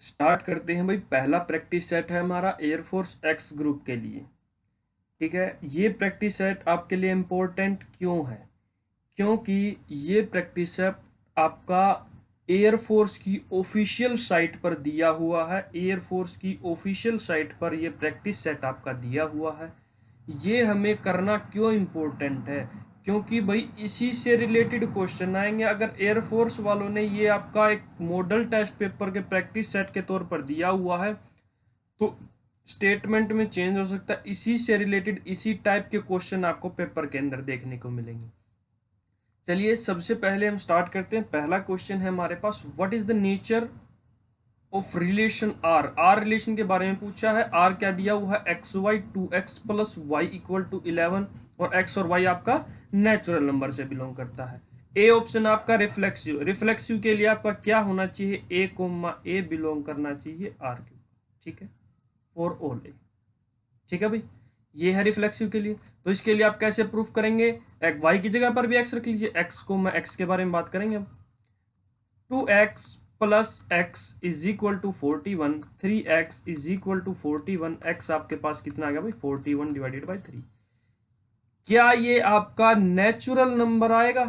Start करते हैं भाई। पहला प्रैक्टिस सेट है हमारा एयरफोर्स एक्स ग्रुप के लिए। ठीक है, ये प्रैक्टिस सेट आपके लिए इम्पोर्टेंट क्यों है? क्योंकि ये प्रैक्टिस सेट आपका एयरफोर्स की ऑफिशियल साइट पर दिया हुआ है। एयरफोर्स की ऑफिशियल साइट पर ये प्रैक्टिस सेट आपका दिया हुआ है। ये हमें करना क्यों इम्पोर्टेंट है? क्योंकि भाई इसी से रिलेटेड क्वेश्चन आएंगे। अगर एयरफोर्स वालों ने ये आपका एक मॉडल टेस्ट पेपर के प्रैक्टिस सेट के तौर पर दिया हुआ है तो स्टेटमेंट में चेंज हो सकता है। इसी से रिलेटेड इसी टाइप के क्वेश्चन आपको पेपर के अंदर देखने को मिलेंगे। चलिए सबसे पहले हम स्टार्ट करते हैं। पहला क्वेश्चन है हमारे पास, what is the nature of relation R. R relation के बारे में पूछा है। आर क्या दिया हुआ है? X Y 2x plus Y equal to 11 और एक्स और वाई आपका नेचुरल नंबर से बिलोंग करता है। ए ऑप्शन आपका रिफ्लेक्सिव। रिफ्लेक्सिव के लिए आपका क्या होना चाहिए? ए कोमा ए बिलोंग करना चाहिए आर के। ठीक है, फॉर ऑल ए। ठीक है भाई, ये है रिफ्लेक्सिव के लिए। तो इसके लिए आप कैसे प्रूफ करेंगे? एक वाई की जगह पर भी एक्स रख लीजिए। एक्स को मैं एक्स के बारे में बात करेंगे अब। 2x plus X is equal to 41, 3x is equal to 41। X आपके पास कितना आ गया भाई? 41 डिवाइडेड बाई 3। क्या ये आपका नेचुरल नंबर आएगा?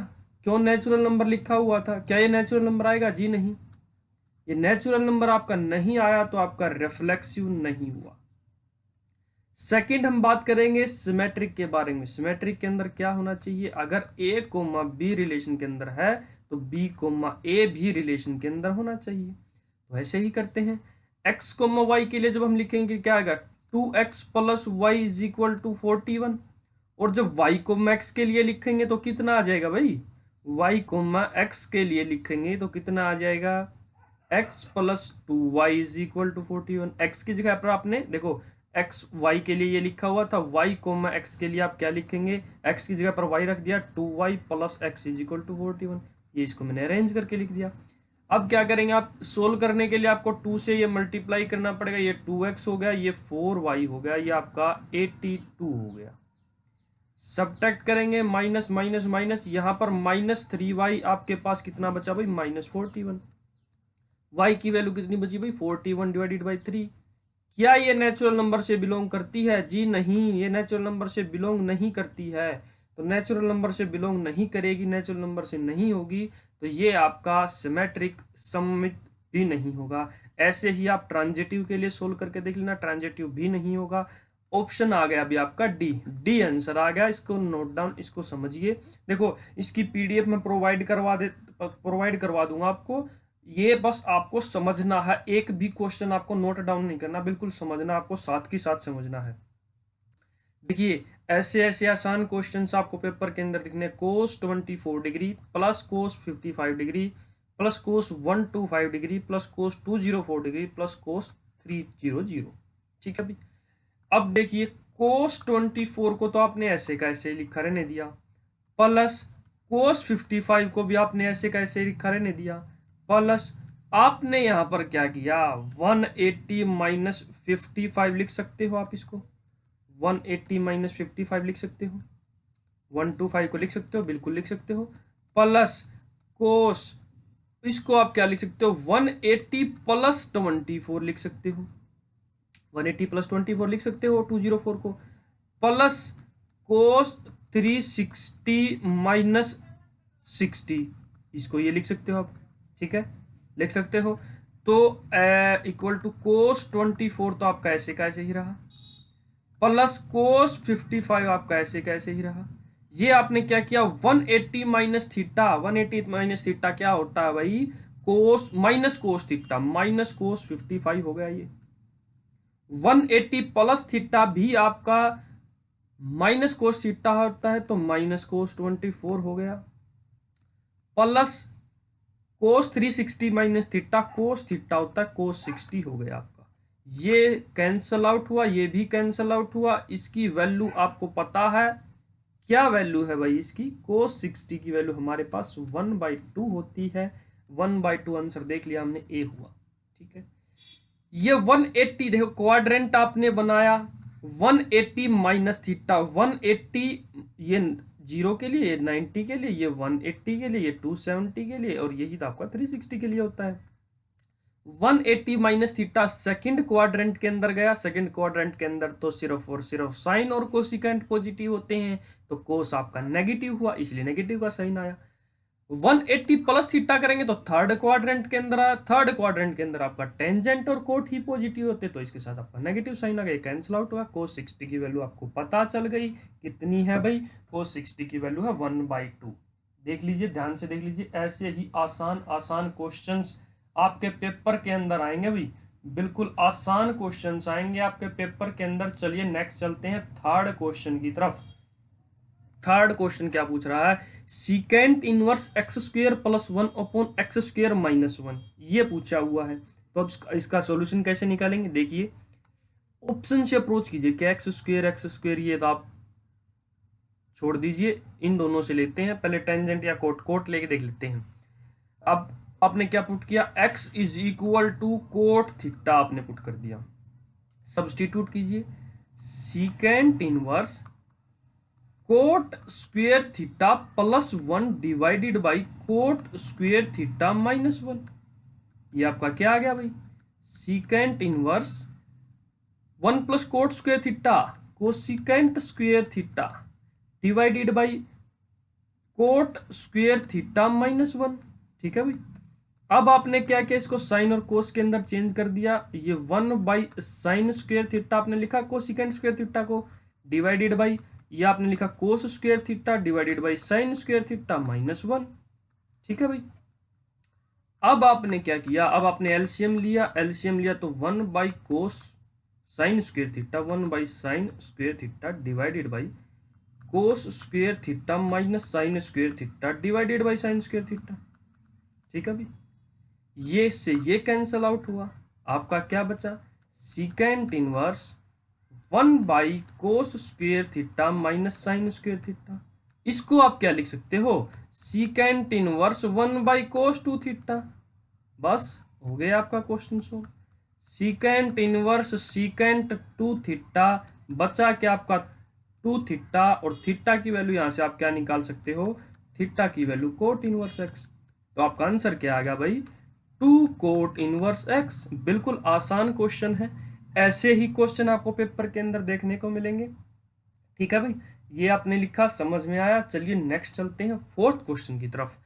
क्यों नेचुरल नंबर लिखा हुआ था? क्या ये नेचुरल नंबर आएगा? जी नहीं, ये नेचुरल नंबर आपका नहीं आया तो आपका रिफ्लेक्सिव नहीं हुआ। सेकंड हम बात करेंगे सिमेट्रिक के बारे में। सिमेट्रिक के अंदर क्या होना चाहिए? अगर ए कोमा बी रिलेशन के अंदर है तो बी कोमा ए भी रिलेशन के अंदर होना चाहिए। तो ऐसे ही करते हैं। एक्स कोमा वाई के लिए जब हम लिखेंगे क्या आएगा? 2x plus Y is equal to 41। और जब वाई कोमा एक्स के लिए लिखेंगे तो कितना आ जाएगा भाई? वाई कोमा एक्स के लिए लिखेंगे तो कितना आ जाएगा? x plus 2y is equal to 41। X की जगह पर आपने देखो एक्स वाई के लिए ये लिखा हुआ था, y कोमा एक्स के लिए आप क्या लिखेंगे? x की जगह पर y रख दिया, 2y plus X is equal to 41। ये इसको मैंने अरेंज करके लिख दिया। अब क्या करेंगे आप? सोल्व करने के लिए आपको 2 से ये मल्टीप्लाई करना पड़ेगा। ये 2x हो गया, ये 4y हो गया, ये आपका 82 हो गया। सब्ट्रैक्ट करेंगे, माइनस माइनस माइनस, यहाँ पर -3y आपके पास कितना बचा भाई? -41। y की वैल्यू कितनी बची भाई? 41 डिवाइडेड बाई 3। क्या ये नेचुरल नंबर से बिलोंग करती है? जी नहीं, ये नेचुरल नंबर से बिलोंग नहीं करती है। तो नेचुरल नंबर से बिलोंग नहीं करेगी, नेचुरल नंबर से नहीं होगी, तो ये आपका सिमेट्रिक सममित भी नहीं होगा। ऐसे ही आप ट्रांजिटिव के लिए सोल्व करके देख लेना, ट्रांजिटिव भी नहीं होगा। ऑप्शन आ गया अभी आपका डी। डी आंसर आ गया। इसको नोट डाउन, इसको समझिए। देखो इसकी पीडीएफ में प्रोवाइड करवा दूंगा आपको। ये बस आपको समझना है, एक भी क्वेश्चन आपको नोट डाउन नहीं करना, बिल्कुल समझना, आपको साथ के साथ समझना है। देखिए ऐसे ऐसे आसान क्वेश्चंस आपको पेपर के अंदर दिखने। कोस 24 degree plus cos 55 degree plus cos 125 degree plus cos 204 degree plus cos 300। ठीक है भाई। अब देखिए कोस 24 को तो आपने ऐसे का ऐसे लिखा रहने दिया, प्लस कोस 55 को भी आपने ऐसे का ऐसे लिखा रहने दिया, प्लस आपने यहां पर क्या किया? 180 माइनस 55 लिख सकते हो आप इसको। 180 माइनस 55 लिख सकते हो। 125 को लिख सकते हो, बिल्कुल लिख सकते हो। प्लस कोस, इसको आप क्या लिख सकते हो? 180 प्लस 24 लिख सकते हो। 180 प्लस 24 लिख सकते हो 204 को। प्लस कोस 360 माइनस 60, इसको ये लिख सकते हो आप। ठीक है, लिख सकते हो। तो इक्वल टू कोस 24 तो आपका ऐसे का ऐसे ही रहा, प्लस कोस 55 आपका ऐसे का ऐसे ही रहा। ये आपने क्या किया? 180 माइनस थीटा। 180 माइनस थीटा क्या होता है भाई? कोस minus cos theta, minus cos 55 हो गया ये। 180 प्लस थीटा भी आपका माइनस कोस थीटा होता है, तो माइनस कोस 24 हो गया। Plus cos 360 minus theta, cos theta होता है कोस 60 हो गया आपका। ये कैंसल आउट हुआ, ये भी कैंसल आउट हुआ। इसकी वैल्यू आपको पता है क्या वैल्यू है भाई इसकी? कोस 60 की वैल्यू हमारे पास 1/2 होती है। 1/2 आंसर देख लिया हमने, ए हुआ। ठीक है, ये 180 देखो क्वाड्रेंट आपने बनाया। 180 माइनस थीटा, 180 ये 0 के लिए, ये 90 के लिए, ये 180 के लिए, ये 270 के लिए, और यही तो आपका 360 के लिए होता है। 180 माइनस थीटा सेकंड क्वाड्रेंट के अंदर गया, सेकंड क्वाड्रेंट के अंदर तो सिर्फ और सिर्फ साइन और कोसिकेंट पॉजिटिव होते हैं, तो कोस आपका नेगेटिव हुआ, इसलिए नेगेटिव का साइन आया। 180 प्लस थीटा करेंगे तो थर्ड क्वाड्रेंट के अंदर आया, थर्ड क्वाड्रेंट के अंदर आपका टेंजेंट और कोट ही पॉजिटिव होते, तो इसके साथ आपका नेगेटिव साइन आ गया, कैंसिल आउट हुआ। cos 60 की वैल्यू आपको पता चल गई, कितनी है भाई, cos 60 की वैल्यू है 1/2। देख लीजिए, ध्यान से देख लीजिए, ऐसे ही आसान आसान क्वेश्चंस आपके पेपर के अंदर आएंगे भाई, बिल्कुल आसान क्वेश्चंस आएंगे आपके पेपर के अंदर। चलिए नेक्स्ट चलते हैं थर्ड क्वेश्चन की तरफ। थर्ड क्वेश्चन क्या पूछ रहा है, secant inverse x square plus 1 upon x square minus 1, ये पूछा हुआ है। तो अब इसका सॉल्यूशन कैसे निकालेंगे, देखिए ऑप्शन से अप्रोच कीजिए, क्या एक्स स्क्वेयर ये तो आप छोड़ दीजिए, इन दोनों से लेते हैं, पहले टेंजेंट या कोट कोट लेके देख लेते हैं। अब आपने क्या पुट किया, x is equal to cot theta आपने पुट कर दिया, सब्स्टिट्यूट कीजिए, secant inverse cot square theta plus 1 divided by cot square theta minus 1, ये आपका क्या आ गया भाई, secant inverse 1 plus cot square theta cosecant square theta divided by cot square theta minus 1, ठीक है भाई। अब आपने क्या किया, इसको साइन और कोस के अंदर चेंज कर दिया, ये 1/sin स्क्वेयर थीटा आपने लिखा कोसिकेंट स्क्वेयर थीटा को, डिवाइडेड बाई ये आपने लिखा cos square theta divided by sine square theta minus 1, ठीक है भाई। अब आपने क्या किया, अब आपने एलसीएम लिया तो 1/cos sine square theta 1/sin square theta divided by cos square theta minus sine square theta divided by sine square theta, ठीक है भाई। ये से ये कैंसल आउट हुआ, आपका क्या बचा, secant inverse 1/cos square theta minus sine square theta, इसको आप क्या लिख सकते हो, सीकेंट इनवर्स 1/cos 2 थीटा, बस हो गया आपका question solve. Secant inverse secant 2 theta बचा क्या आपका 2 थीटा, और थीटा की वैल्यू यहां से आप क्या निकाल सकते हो, थीटा की वैल्यू कोट इनवर्स एक्स, तो आपका आंसर क्या आ गया भाई, 2 कोट इनवर्स एक्स। बिल्कुल आसान क्वेश्चन है, ऐसे ही क्वेश्चन आपको पेपर के अंदर देखने को मिलेंगे, ठीक है भाई। ये आपने लिखा, समझ में आया। चलिए नेक्स्ट चलते हैं फोर्थ क्वेश्चन की तरफ।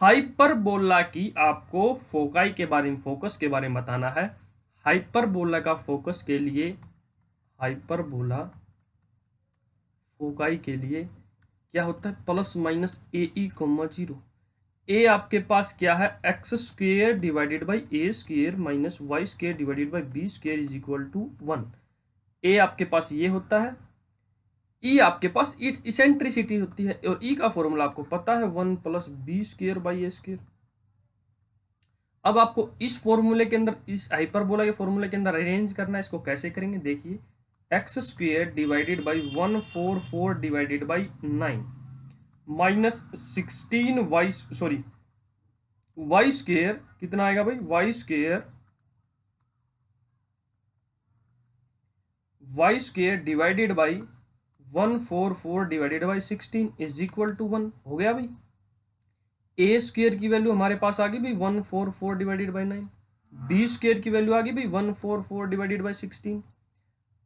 हाइपरबोला की आपको फोकाई के बारे में, फोकस के बारे में बताना है। हाइपरबोला का फोकस के लिए, हाइपरबोला फोकाई के लिए क्या होता है, प्लस माइनस AE, 0। ए आपके पास क्या है, X square divided by A square minus Y square divided by B square is equal to 1। ए आपके पास ये होता है, ई आपके पास इसेंट्रिसिटी होती है, और ई का फॉर्मूला आपको पता है 1 plus B square by A square. अब आपको इस फॉर्मूले के अंदर, इस हाइपरबोला के फॉर्मूले के अंदर अरेंज करना है, इसको कैसे करेंगे देखिए, X square divided by 144 divided by 9 minus 16 Y square कितना आएगा भाई, Y square divided by 144 divided by 16 is equal to 1, हो गया भाई। ए स्क्वेयर की वैल्यू हमारे पास आ गई भाई 144 डिवाइडेड बाई 9, बी स्क्वेयर की वैल्यू आ गई भाई 144 डिवाइडेड बाई 16,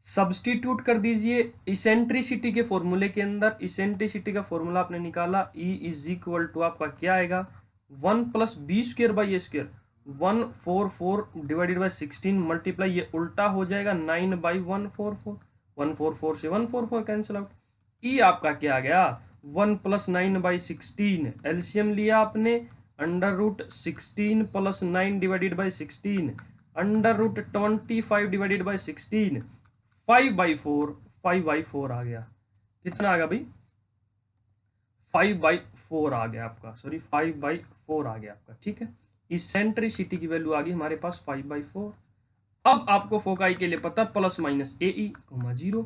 सब्सटीट्यूट कर दीजिए इसेंट्रिसिटी के फॉर्मूले के अंदर, इसेंट्रिसिटी का फॉर्मूला आपने निकाला, ई इज इक्वल टू आपका क्या आएगा, 1 plus B square by A square, 144 divided by 16 multiply, ये उल्टा हो जाएगा 9/144, 144 से 144 कैंसिल आउट, ई आपका क्या आ गया 1 प्लस 9/16, एलसीएम लिया आपने, √16 plus 9 divided by 16, √25 divided by 16, 5/4 आ गया, कितना आ गया भाई 5/4 आ गया आपका, सॉरी 5/4 आ गया आपका, ठीक है। इसेंट्रिसिटी की वैल्यू आ गई हमारे पास 5/4। अब आपको फोकाई के लिए पता plus minus AE, 0,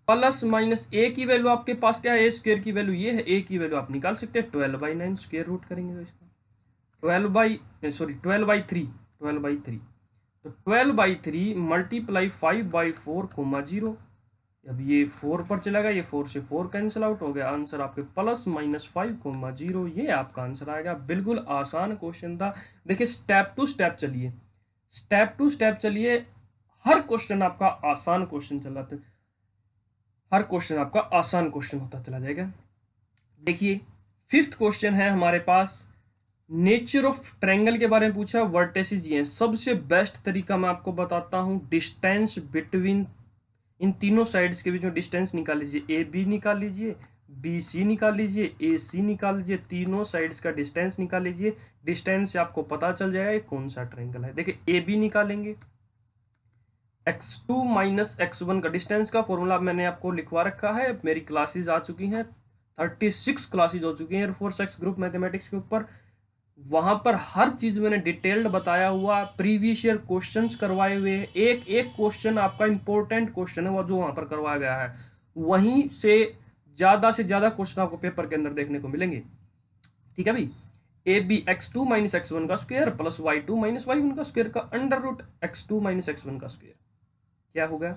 plus minus a की वैल्यू आपके पास क्या है, ए स्क्वेयर की वैल्यू ये है, ए की वैल्यू आप निकाल सकते हैं 12/9, स्क्वेयर रूट करेंगे तो इसका 12/3, तो 12/3 मल्टीप्लाई 5/4, 0, अब ये 4 पर चला गया, ये 4 से 4 कैंसिल आउट हो गया, आंसर आपके +-5,0, ये आपका आंसर आएगा। बिल्कुल आसान क्वेश्चन था। देखिए स्टेप टू स्टेप चलिए, स्टेप टू स्टेप चलिए, हर क्वेश्चन आपका आसान क्वेश्चन चला था, हर क्वेश्चन आपका आसान क्वेश्चन होता चला जाएगा। देखिए 5th क्वेश्चन है हमारे पास, नेचर ऑफ ट्रायंगल के बारे में पूछा, वर्टेसिस ये हैं। सबसे बेस्ट तरीका मैं आपको बताता हूं, डिस्टेंस बिटवीन इन तीनों साइड्स के बीच में डिस्टेंस निकाल लीजिए, ए बी निकाल लीजिए, बी सी निकाल लीजिए, ए सी निकाल लीजिए, तीनों साइड्स का डिस्टेंस निकाल लीजिए। डिस्टेंस से आपको पता चल जाएगा कौन सा ट्रायंगल है। देखिए ए बी निकालेंगे, x2 - x1 का डिस्टेंस का फॉर्मूला मैंने आपको लिखवा रखा है, मेरी क्लासेस आ चुकी हैं, 36 क्लासेस हो चुकी हैं एयरफोर्स एक्स ग्रुप मैथमेटिक्स के ऊपर। वहां पर हर चीज मैंने डिटेल्ड बताया हुआ, प्रीवियस ईयर क्वेश्चंस करवाए हुए, एक एक क्वेश्चन आपका इंपॉर्टेंट क्वेश्चन है वो जो वहां पर करवाया गया है, वहीं से ज्यादा क्वेश्चन आपको पेपर के अंदर देखने को मिलेंगे। ठीक है भाई, ए बी x2 - x1 का स्क्वायर प्लस y2 - y1 का स्क्वायर का अंडर रूट x2 - x1 का स्क्वायर क्या होगा,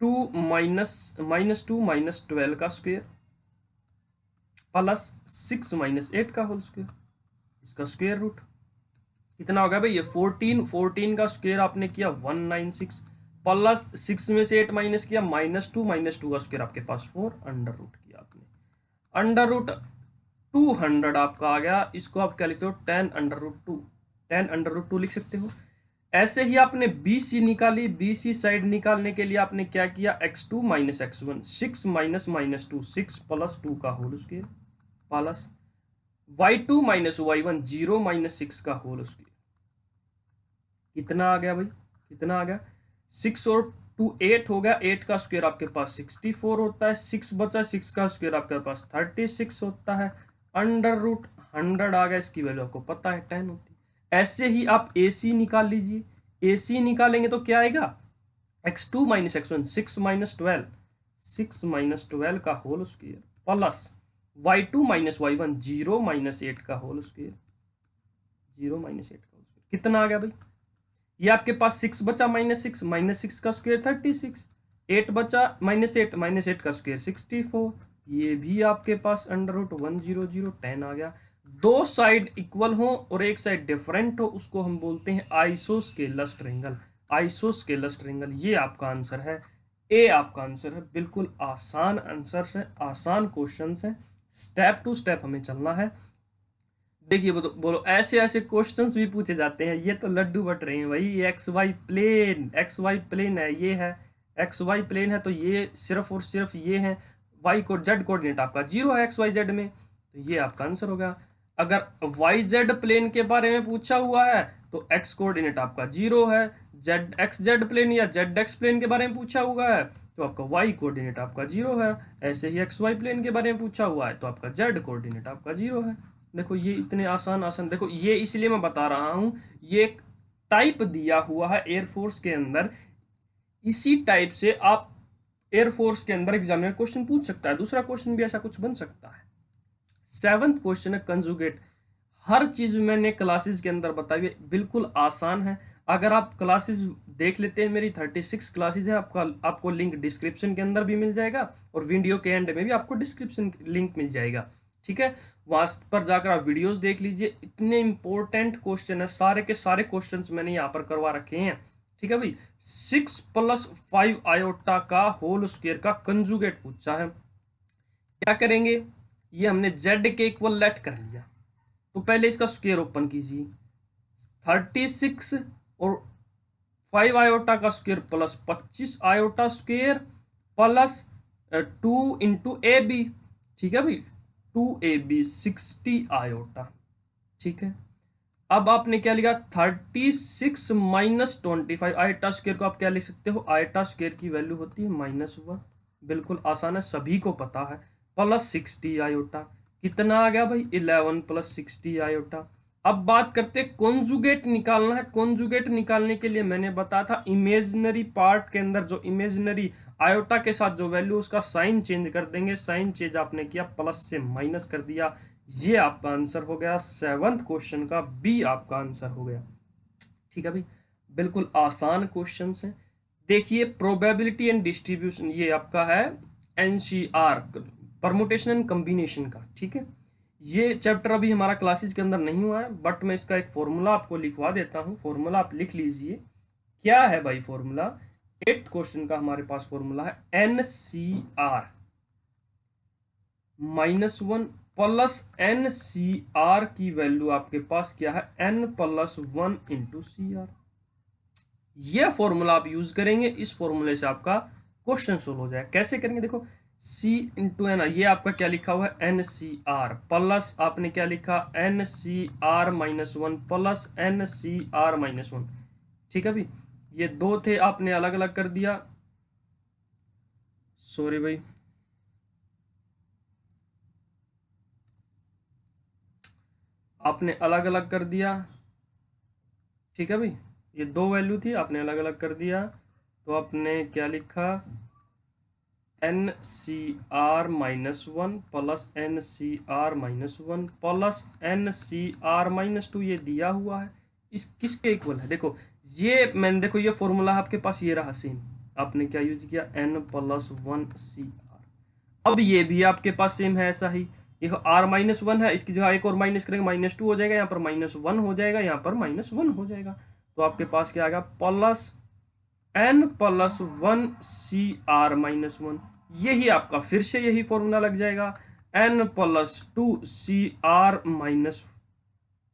2 -2 - 12 का स्क्वायर प्लस 6 - 8 का होल स्क्वायर, इसका स्क्वायर रूट कितना होगा भाई, ये 14 का स्क्वायर आपने किया 196 प्लस 6 में से 8 माइनस किया -2 का स्क्वायर आपके पास 4 अंडर रूट किया आपने, अंडर रूट 200 आपका आ गया। इसको आप क्या लिखते हो, 10 अंडर रूट 2, 10 अंडर रूट 2 लिख सकते हो। ऐसे ही आपने BC निकाली, BC साइड निकालने के लिए आपने क्या किया, x2 - x1, 6 - -2, 6 + 2 का whole square plus y2 - y1, 0 - 6 का होल स्क्वायर। कितना आ गया भाई, कितना आ गया, 6 और 2 8 हो गया, 8 का स्क्वायर आपके पास 64 होता है, 6 बचा, 6 का स्क्वायर आपके पास 36 होता है, अंडर रूट 100 आ गया, इसकी वैल्यू आपको पता है 10 होती है। ऐसे ही आप AC निकाल लीजिए, AC निकालेंगे तो क्या आएगा, x2 - x1, 6 - 12, 6 - 12 का whole square plus y2 - y1, 0 - 8 का होल स्क्वायर, 0 - 8 का होल स्क्वायर। कितना आ गया भाई, ये आपके पास 6 बचा -6 का स्क्वायर 36, 8 बचा -8 का स्क्वायर 64, ये भी आपके पास अंडर रूट 100 10 आ गया। दो साइड इक्वल हो और एक साइड डिफरेंट हो, उसको हम बोलते हैं आइसोस्केलस ट्रायंगल, आइसोस्केलस ट्रायंगल। ये आपका आंसर है, ए आपका आंसर है। बिल्कुल आसान आंसर है, आसान क्वेश्चन है, स्टेप टू स्टेप हमें चलना है। देखिए बोलो ऐसे ऐसे क्वेश्चंस भी पूछे जाते हैं, ये तो लड्डू बट रहे हैं भाई, एक्स वाई प्लेन है, ये है एक्स वाई प्लेन है, तो ये सिर्फ और सिर्फ ये है, वाई को जेड कोऑर्डिनेट आपका 0 है एक्स वाई जेड में, तो ये आपका आंसर होगा। अगर वाई जेड प्लेन के बारे में पूछा हुआ है तो एक्स कोऑर्डिनेट आपका 0 है, जेड एक्स जेड प्लेन या जेड एक्स प्लेन के बारे में पूछा हुआ है तो आपका वाई कोऑर्डिनेट आपका 0 है। ऐसे ही एक्स वाई प्लेन के बारे में पूछा हुआ है तो आपका जेड कोऑर्डिनेट आपका 0 है। देखो ये इतने आसान आसान, देखो ये इसलिए मैं बता रहा हूं, ये एक टाइप दिया हुआ है एयरफोर्स के अंदर, इसी टाइप से आप एयरफोर्स के अंदर एग्जाम में क्वेश्चन पूछ सकता है, दूसरा क्वेश्चन भी ऐसा कुछ बन सकता है। 7th क्वेश्चन है कंजुगेट। हर चीज मैंने क्लासेस के अंदर बताई है, बिल्कुल आसान है। अगर आप क्लासेस देख लेते हैं, मेरी 36 क्लासेस है, आपको लिंक डिस्क्रिप्शन के अंदर भी मिल जाएगा और वीडियो के एंड में भी आपको डिस्क्रिप्शन लिंक मिल जाएगा। ठीक है, वहां पर जाकर आप वीडियोस देख लीजिए, इतने इंपॉर्टेंट क्वेश्चन है, सारे के सारे क्वेश्चन मैंने यहाँ पर करवा रखे हैं। ठीक है भाई, 6 + 5 आयोटा का होल स्क्वायर का कंजुगेट पूछा है, क्या करेंगे, ये हमने z के इक्वल लेट कर लिया, तो पहले इसका स्क्वायर ओपन कीजिए, 36 और 5 आयोटा का square plus 25 iota square plus 2 × AB। ठीक है भाई, 2AB 60 आयोटा। ठीक है, अब आपने क्या लिखा, 36 - 25 आयोटा स्क्वायर को आप क्या लिख सकते हो, आयोटा स्क्वायर की वैल्यू होती है -1, बिल्कुल आसान है, सभी को पता है, प्लस 60 आयोटा। कितना आ गया भाई, 11 + 60 आयोटा। अब बात करते हैं कॉन्जुगेट निकालना है, कॉन्जुगेट निकालने के लिए मैंने बताया था इमेजिनरी पार्ट के अंदर जो इमेजिनरी आयोटा के साथ जो वैल्यू, उसका साइन चेंज कर देंगे, साइन चेंज आपने किया, प्लस से माइनस कर दिया, ये आपका आंसर हो गया 7th क्वेश्चन का, बी आपका आंसर हो गया। ठीक है भाई, बिल्कुल आसान क्वेश्चन है, देखिए प्रोबेबिलिटी एंड डिस्ट्रीब्यूशन, ये आपका है एनसीआर, परमुटेशन एंड कॉम्बिनेशन का, ठीक है। ये चैप्टर अभी हमारा क्लासेस के अंदर नहीं हुआ है, बट मैं इसका एक फॉर्मूला आपको लिखवा देता हूँ। फॉर्मूला आप लिख लीजिए। क्या है भाई फॉर्मूला? 8th क्वेश्चन का हमारे पास फॉर्मूला है NCR -1 प्लस NCR की वैल्यू आपके पास क्या है, N+1 इंटू CR। ये फॉर्मूला आप यूज करेंगे, इस फॉर्मूले से आपका क्वेश्चन सोल्व हो जाए। कैसे करेंगे? देखो C इंटू एन, ये आपका क्या लिखा हुआ है NCR, प्लस आपने क्या लिखा NCR -1 प्लस NCR -1, ठीक है भाई। ये दो थे, आपने अलग अलग कर दिया, सॉरी भाई, आपने अलग अलग कर दिया, ठीक है भाई। ये दो वैल्यू थी, आपने अलग अलग कर दिया, तो आपने क्या लिखा NCR -1 plus NCR -1 plus NCR -2, ये दिया हुआ है। इस किसके इक्वल है? देखो ये मैंने, देखो ये फॉर्मूला आपके पास ये रहा सेम, आपने क्या यूज किया N+1 CR। अब ये भी आपके पास सेम है ऐसा ही, ये R-1 है, इसकी जगह एक और माइनस करेंगे, -2 हो जाएगा, यहाँ पर -1 हो जाएगा, यहाँ पर -1 हो जाएगा, तो आपके पास क्या आएगा प्लस N+1 CR -1। यही आपका फिर से यही फॉर्मूला लग जाएगा, N+2 CR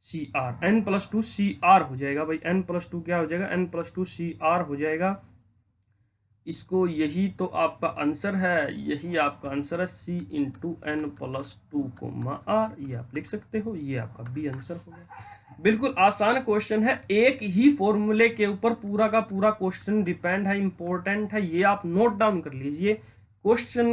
CR, N+2 CR हो जाएगा भाई, N+2 क्या हो जाएगा, N+2 CR हो जाएगा। इसको यही तो आपका आंसर है, यही आपका आंसर है, C इंटू N+2 R, ये आप लिख सकते हो, ये आपका बी आंसर हो गया। बिल्कुल आसान क्वेश्चन है, एक ही फॉर्मूले के ऊपर पूरा का पूरा क्वेश्चन डिपेंड है, इंपॉर्टेंट है, ये आप नोट डाउन कर लीजिए। क्वेश्चन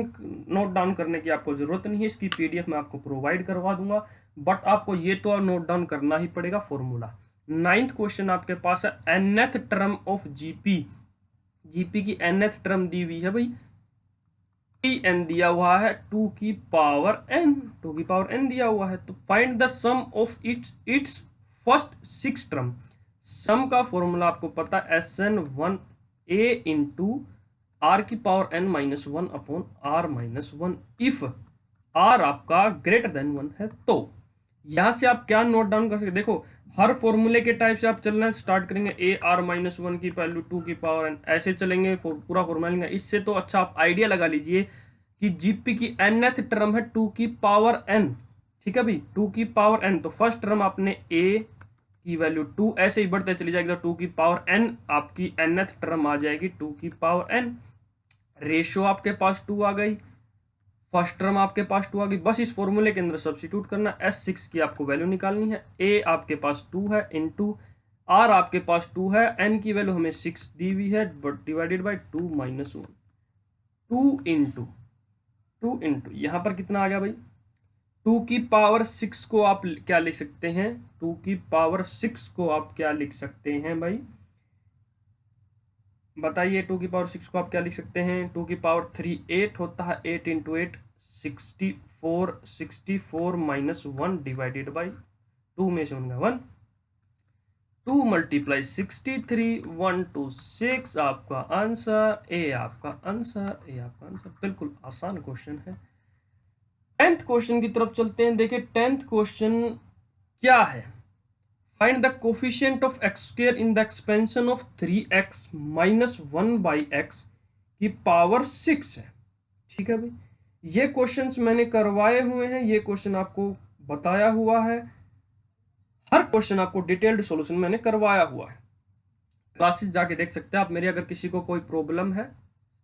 नोट डाउन करने की आपको जरूरत नहीं है, इसकी PDF मैं आपको प्रोवाइड करवा दूंगा, बट आपको ये तो नोट डाउन करना ही पड़ेगा फॉर्मूला। 9th क्वेश्चन आपके पास है nth टर्म ऑफ जीपी की nth टर्म दी हुई है भाई, n दिया हुआ है 2 की पावर n दिया हुआ है, तो find the sum of its first 6 term. Sum का फॉर्मूला आपको पता है SN1A इंटू R की power n-1 upon R-1, if R आपका ग्रेटर देन 1 है। तो यहां से आप क्या नोट डाउन कर सकते, देखो हर फॉर्मूले के टाइप से आप चलना स्टार्ट करेंगे, AR-1 की वैल्यू 2 की पावर n, ऐसे चलेंगे, पूरा फॉर्मूला लेंगे। इससे तो अच्छा आप आइडिया लगा लीजिए कि जीपी की nth टर्म है 2 की पावर n, ठीक है भाई, 2 की पावर n, तो फर्स्ट टर्म आपने a की वैल्यू 2, ऐसे ही बढ़ते चली जाएगी, तो 2 की पावर n आपकी nth टर्म आ जाएगी 2 की पावर n। रेशियो आपके पास 2 आ गई, फर्स्ट टर्म आपके पास 2 आ गई, बस इस फॉर्मूले के अंदर सब्स्टिट्यूट करना। S6 की आपको वैल्यू निकालनी है, A आपके पास 2 है इंटू R आपके पास 2 है, N की वैल्यू हमें 6 दी हुई है, बट डिवाइडेड बाय 2 - 1, 2 इंटू यहाँ पर कितना आ गया भाई, 2 की पावर 6 को आप क्या लिख सकते हैं, 2 की पावर 6 को आप क्या लिख सकते हैं भाई, बताइए। 2 की पावर 6 को आप क्या लिख सकते हैं, 2 की पावर 3 8 होता है, 8 इंटू 8 64, 64 -1 डिवाइडेड बाई 2 में से होगा 1, 2 × 63 126 आपका आंसर, ए आपका आंसर, ए आपका आंसर। बिल्कुल आसान क्वेश्चन है। 10th क्वेश्चन की तरफ चलते हैं। देखिए 10th क्वेश्चन क्या है, find the coefficient of x square in the expansion of 3x - 1/x की पावर 6 है, ठीक है भाई। ये क्वेश्चंस मैंने करवाए हुए हैं, ये क्वेश्चन आपको बताया हुआ है, हर क्वेश्चन आपको डिटेल्ड सॉल्यूशन मैंने करवाया हुआ है, क्लासेस जाके देख सकते हैं आप मेरे। अगर किसी को कोई प्रॉब्लम है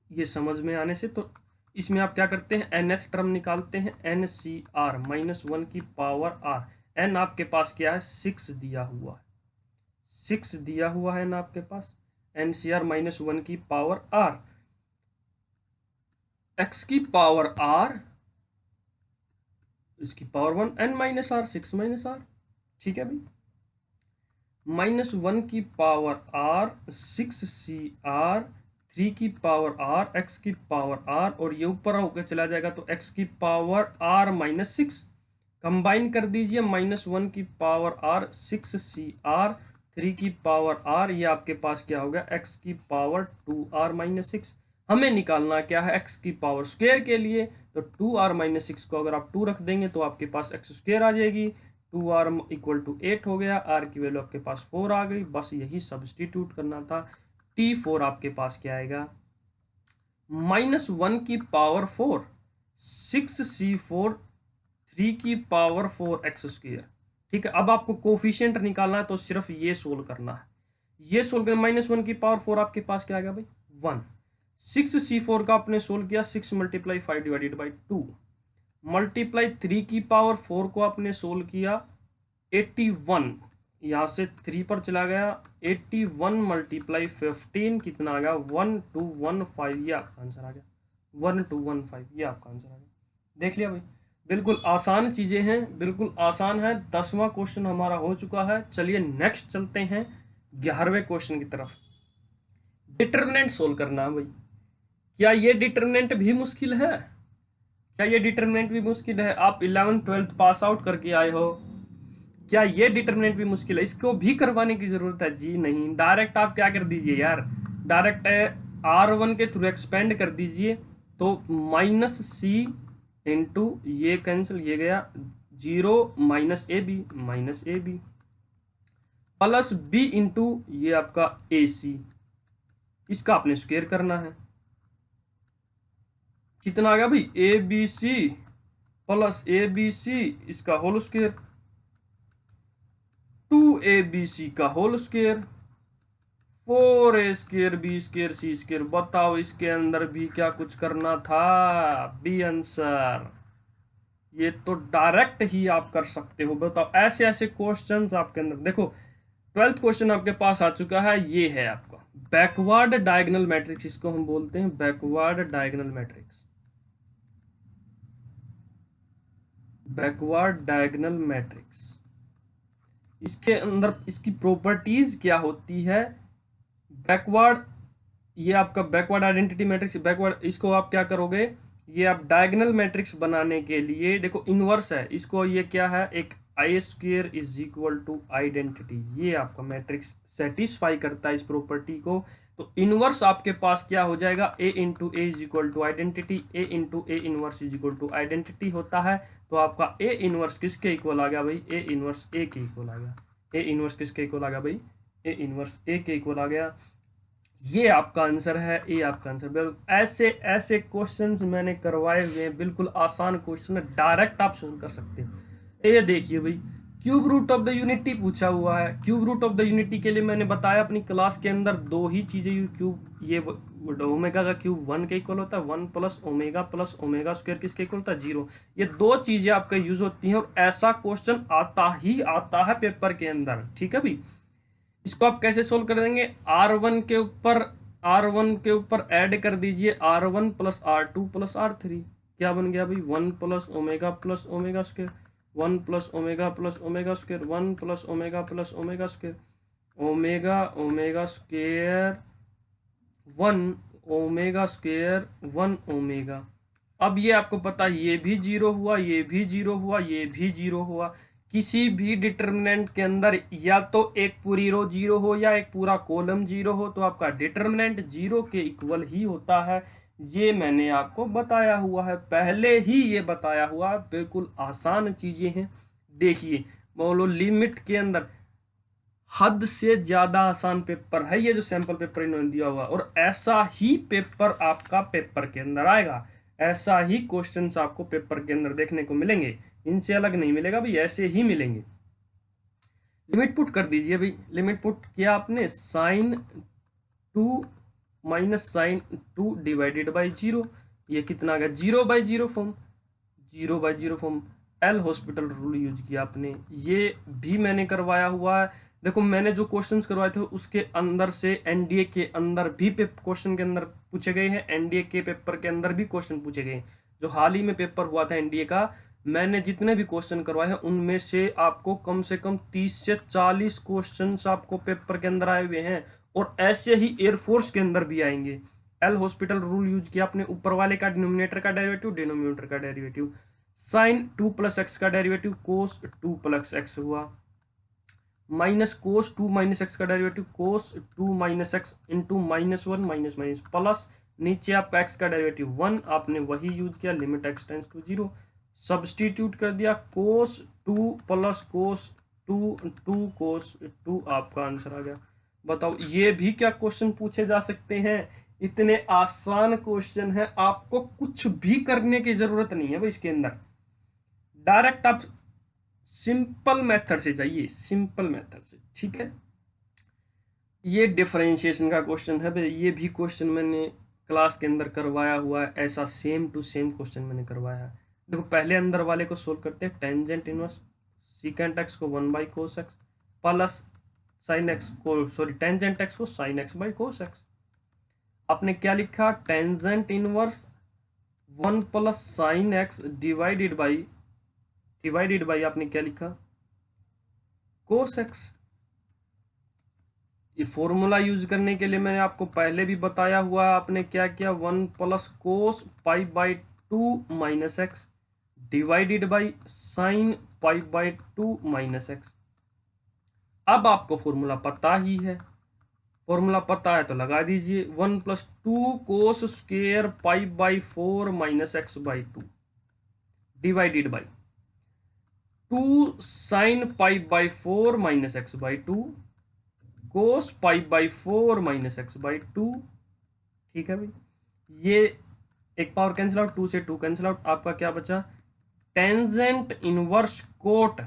ये समझ में आने से, तो इसमें आप क्या करते हैं, nth टर्म निकालते हैं, NCR -1 की पावर R, n आपके पास क्या है 6 दिया हुआ है, 6 दिया हुआ है ना आपके पास, NCR -1 की पावर R, x की पावर R, इसकी पावर 1, n - R 6 - R, ठीक है भाई, -1 की पावर R 6CR, 3 की पावर R, x की पावर R, और ये ऊपर होकर चला जाएगा तो x की पावर R -6, कंबाइन कर दीजिए, -1 की पावर R 6CR, 3 की पावर r, ये आपके पास क्या हो गया x की पावर 2r माइनस 6। हमें निकालना क्या है x की पावर स्क्वायर के लिए, तो 2r माइनस 6 को अगर आप 2 रख देंगे तो आपके पास x स्क्वायर आ जाएगी। 2r इक्वल टू 8 हो गया, r की वैल्यू आपके पास 4 आ गई, बस यही सब्सटीट्यूट करना था। t4 आपके पास क्या आएगा, -1 की पावर 4, 6c4 3 की पावर 4 एक्स स्क्वायर। ठीक है, अब आपको कोफिशिएंट निकालना है तो सिर्फ ये सोल्व करना है। ये सोल्व करना, -1 की पावर 4 आपके पास क्या आ गया भाई, 1। 6c4 का आपने सोल्व किया, 6 मल्टीप्लाई 5 डिवाइडेड बाई 2, मल्टीप्लाई 3 की पावर 4 को आपने सोल्व किया 81, यहाँ से 3 पर चला गया, 81 मल्टीप्लाई 15 कितना आ गया, 1215, ये आपका आंसर आ गया, 1215, ये आपका आंसर आ गया। देख लिया भाई, बिल्कुल आसान चीजें हैं, बिल्कुल आसान है। 10वां क्वेश्चन हमारा हो चुका है। चलिए नेक्स्ट चलते हैं 11वें क्वेश्चन की तरफ। डिटरमिनेंट सोल्व करना है भाई। क्या ये डिटरमिनेंट भी मुश्किल है, क्या ये डिटरमिनेंट भी मुश्किल है? आप 11th 12th पास आउट करके आए हो, क्या ये डिटरमिनेंट भी मुश्किल है? इसको भी करवाने की जरूरत है? जी नहीं, डायरेक्ट आप क्या कर दीजिए यार, डायरेक्ट r1 के थ्रू एक्सपेंड कर दीजिए, तो -c इंटू ये कैंसिल, ये गया 0 -ab प्लस b इंटू ये आपका ac, इसका आपने स्क्वायर करना है। कितना आ गया भाई, abc प्लस abc इसका होल स्क्वायर, 2abc का whole square, 4a square b square c square. बताओ इसके अंदर भी क्या कुछ करना था? B answer. ये तो डायरेक्ट ही आप कर सकते हो। बताओ, ऐसे ऐसे क्वेश्चंस आपके अंदर देखो। 12th क्वेश्चन आपके पास आ चुका है, ये है आपका बैकवर्ड डायगोनल मैट्रिक्स, इसको हम बोलते हैं backward diagonal matrix. Backward diagonal matrix, इसके अंदर इसकी प्रॉपर्टीज क्या होती है? बैकवर्ड, ये आपका बैकवर्ड आइडेंटिटी मैट्रिक्स, बैकवर्ड, इसको आप क्या करोगे, ये आप डायगोनल मैट्रिक्स बनाने के लिए देखो इनवर्स है इसको, ये क्या है, एक I square is equal to identity, ये आपका मैट्रिक्स सेटिस्फाई करता है इस प्रॉपर्टी को। तो इनवर्स आपके पास क्या हो जाएगा, A into A is equal to identity, A into A inverse is equal to identity होता है। तो आपका ए इनवर्स किसके इक्वल आ गया भाई, ए इनवर्स ए के इक्वल आ गया। ए इनवर्स किसके इक्वल आ गया भाई, ए इनवर्स ए के इक्वल आ गया। ये आपका आंसर है, ये आपका आंसर। बिल्कुल ऐसे ऐसे क्वेश्चंस मैंने करवाए हुए हैं, बिल्कुल आसान क्वेश्चन है, डायरेक्ट आप सोल्व कर सकते हैं। ये देखिए भाई, cube root of the unity पूछा हुआ है। Cube root of the unity के लिए मैंने बताया अपनी क्लास के अंदर दो ही चीजें, क्यूब, ये ओमेगा का क्यूब 1 के इक्वल होता है, 1 प्लस ओमेगा स्क्वायर किसके इक्वल होता है, 0। ये दो चीजें आपका यूज होती हैं और ऐसा क्वेश्चन आता ही आता है पेपर के अंदर। ठीक है भाई, इसको आप कैसे सोल्व कर देंगे, R1 के ऊपर ऐड कर दीजिए R1 plus R2 plus R3, क्या बन गया भाई, 1 plus omega square, 1 plus omega square, 1 plus omega square, omega square 1 omega square 1 omega. अब ये आपको पता है, ये भी 0 हुआ, ये भी 0 हुआ, ये भी 0 हुआ। किसी भी डिटर्मिनेंट के अंदर या तो एक पूरी रो 0 हो या एक पूरा कॉलम 0 हो, तो आपका डिटर्मिनेंट 0 के इक्वल ही होता है। ये मैंने आपको बताया हुआ है, पहले ही ये बताया हुआ है, बिल्कुल आसान चीजें हैं। देखिए, बोलो लिमिट के अंदर हद से ज्यादा आसान पेपर है ये जो सैंपल पेपर इन्होंने दिया हुआ, और ऐसा ही पेपर आपका पेपर के अंदर आएगा, ऐसा ही क्वेश्चंस आपको पेपर के अंदर देखने को मिलेंगे, इनसे अलग नहीं मिलेगा भाई, ऐसे ही मिलेंगे। लिमिट पुट कर दीजिए भाई, लिमिट पुट किया आपने, sin2 minus sin2 divided by 0, ये कितना आ गया, 0/0 form, 0/0 form. L hospital rule use किया आपने, ये भी मैंने करवाया हुआ है। देखो, मैंने जो क्वेश्चंस करवाए थे उसके अंदर से एनडीए के अंदर भी क्वेश्चन के अंदर पूछे गए हैं, एनडीए के पेपर के अंदर भी क्वेश्चन पूछे गए हैं। जो हाल ही में पेपर हुआ था एनडीए का, मैंने जितने भी क्वेश्चन करवाए हैं उनमें से आपको कम से कम 30 से 40 क्वेश्चंस आपको पेपर के अंदर आए हुए हैं, और ऐसे ही एयरफोर्स के अंदर भी आएंगे। एल हॉस्पिटल रूल यूज किया आपने, ऊपर वाले का डिनोमिनेटर का डेरिवेटिव, डिनोमिनेटर का डेरिवेटिव, sin 2 प्लस एक्स का डेरिवेटिव cos 2 प्लस एक्स हुआ, माइनस कोस 2 माइनस एक्स का डेरिवेटिव कोस 2 minus x into minus 1 minus minus plus नीचे आपका एक्स का डेरिवेटिव 1, आपने वही यूज किया, limit X tends to 0, substitute कर दिया, कोस 2 प्लस कोस 2 2 कोस 2 आपका आंसर आ गया। बताओ ये भी क्या क्वेश्चन पूछे जा सकते हैं? इतने आसान क्वेश्चन है, आपको कुछ भी करने की जरूरत नहीं है भाई इसके अंदर, डायरेक्ट आप सिंपल मेथड से जाइए, सिंपल मेथड से, ठीक है। ये डिफरेंशिएशन का क्वेश्चन है भाई, ये भी क्वेश्चन मैंने क्लास के अंदर करवाया हुआ है, ऐसा सेम टू सेम क्वेश्चन मैंने करवाया है। देखो पहले अंदर वाले को सोल्व करते हैं, टेंजेंट इनवर्स सीकेंट एक्स को 1 by cos x plus sine x को, सॉरी टेंजेंट एक्स को sine x by cos x. आपने क्या लिखा, tangent inverse 1 plus sine x divided by आपने क्या लिखा, कोस एक्स। ये फॉर्मूला यूज करने के लिए मैंने आपको पहले भी बताया हुआ, आपने क्या किया, 1 plus cos pi by 2 minus x divided by sine pi by 2 minus x. अब आपको फॉर्मूला पता ही है, फॉर्मूला पता है तो लगा दीजिए, 1 plus 2 cos square pi by 4 minus x by 2 divided by 2 sine pi by 4 minus x by 2 cos pi by 4 minus x by 2। ठीक है भाई, ये एक पावर कैंसिल आउट, 2 से 2 कैंसिल आउट, आपका क्या बचा, tangent inverse coat